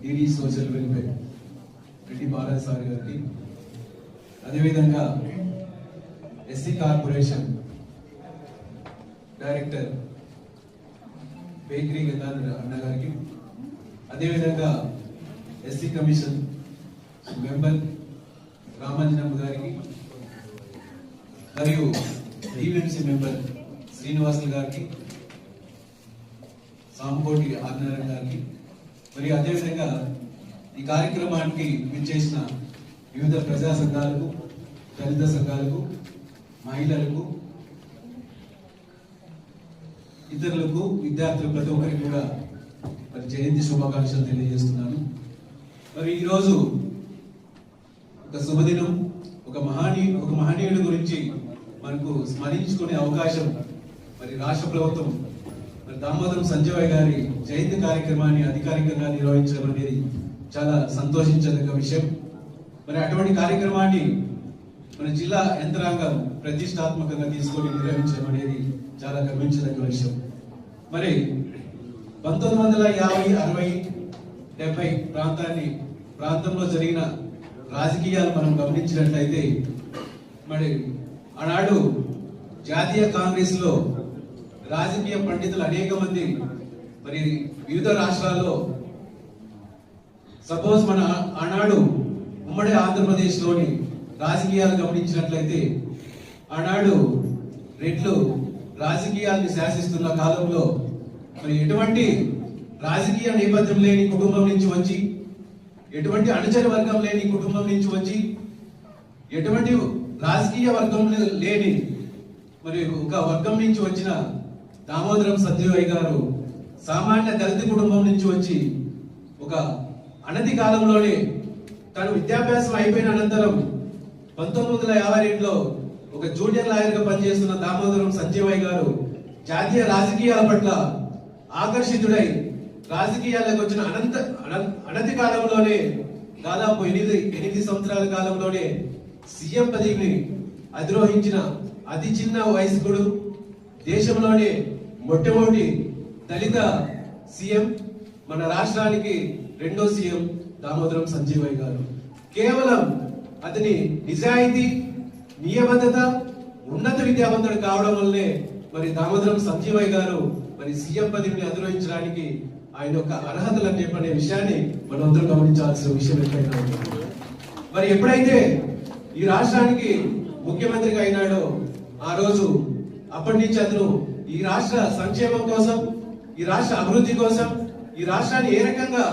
DD social welfare Reddy Bala sir గారికి, అదేవిధంగా SC corporation director bakery Gangadhar అన్న గారికి, అదేవిధంగా ఎస్సీ కమిషన్ మెంబర్ రామాంజనమ్మ గారికి, మరియు డివిఎంసీ మెంబర్ శ్రీనివాసులు గారికి, సాంకోటి ఆదినారాయణ గారికి, మరియు అదేవిధంగా ఈ కార్యక్రమానికి విచ్చేసిన వివిధ ప్రజా సంఘాలకు, దళిత సంఘాలకు, మహిళలకు, ఇతరులకు, విద్యార్థులు ప్రతి ఒక్కరికి కూడా మరి జయంతి శుభాకాంక్షలు తెలియజేస్తున్నాను. మరి ఈరోజు ఒక శుభదినం, ఒక మహనీయుడి గురించి మనకు స్మరించుకునే అవకాశం మరి రాష్ట్ర ప్రభుత్వం మరి దామోదరం సంజయ్ గారి జయంతి కార్యక్రమాన్ని అధికారికంగా నిర్వహించడం అనేది చాలా సంతోషించదగ్గ విషయం. మరి అటువంటి కార్యక్రమాన్ని మన జిల్లా యంత్రాంగం ప్రతిష్టాత్మకంగా తీసుకొని నిర్వహించడం అనేది చాలా గర్వించదగ్గ విషయం. మరి 1950, 60, 70 ప్రాంతంలో జరిగిన రాజకీయాలు మనం గమనించినట్లయితే మరి ఆనాడు జాతీయ కాంగ్రెస్ లో రాజకీయ పండితులు అనేక మంది మరి వివిధ రాష్ట్రాల్లో, సపోజ్ మన ఆనాడు ఉమ్మడి ఆంధ్రప్రదేశ్ లోని రాజకీయాలు గమనించినట్లయితే ఆనాడు రెడ్లు రాజకీయాలను శాసిస్తున్న కాలంలో మరి ఎటువంటి రాజకీయ నేపథ్యం లేని కుటుంబం నుంచి వచ్చి, ఎటువంటి అనుచర వర్గం లేని కుటుంబం నుంచి వచ్చి, ఎటువంటి రాజకీయ వర్గం లేని మరి ఒక వర్గం నుంచి వచ్చిన దామోదరం సంజయ్ గారు సామాన్య దళిత కుటుంబం నుంచి వచ్చి ఒక అనతి కాలంలోనే తను విద్యాభ్యాసం అయిపోయిన అనంతరం 1952లో ఒక జూనియర్ లాయర్ గా పనిచేస్తున్న దామోదరం సంజయ్ గారు జాతీయ రాజకీయాల పట్ల ఆకర్షితుడై రాజకీయాలకు వచ్చిన అనతి కాలంలోనే దాదాపు 8 సంవత్సరాల కాలంలోనే సీఎం పదవిని అధిరోహించిన అతి చిన్న వయస్కుడు, దేశంలోనే మొట్టమొదటి దళిత సీఎం, మన రాష్ట్రానికి రెండో సీఎం దామోదరం సంజయ్ గారు. కేవలం అతని నిజాయితీ, నియబద్ధత, ఉన్నత విద్యావంతుడు కావడం వల్లే మరి దామోదరం సంజయ్ గారు మరి సీఎం పదవిని అధిరోహించడానికి ఆయన యొక్క అర్హతలు అని చెప్పనే విషయాన్ని మనందరం గమనించాల్సిన విషయం ఎట్లయినా. మరి ఎప్పుడైతే ఈ రాష్ట్రానికి ముఖ్యమంత్రిగా అయినాడో ఆ రోజు అప్పటి నుంచి అతను ఈ రాష్ట్ర సంక్షేమం కోసం, ఈ రాష్ట్ర అభివృద్ధి కోసం, ఈ రాష్ట్రాన్ని ఏ రకంగా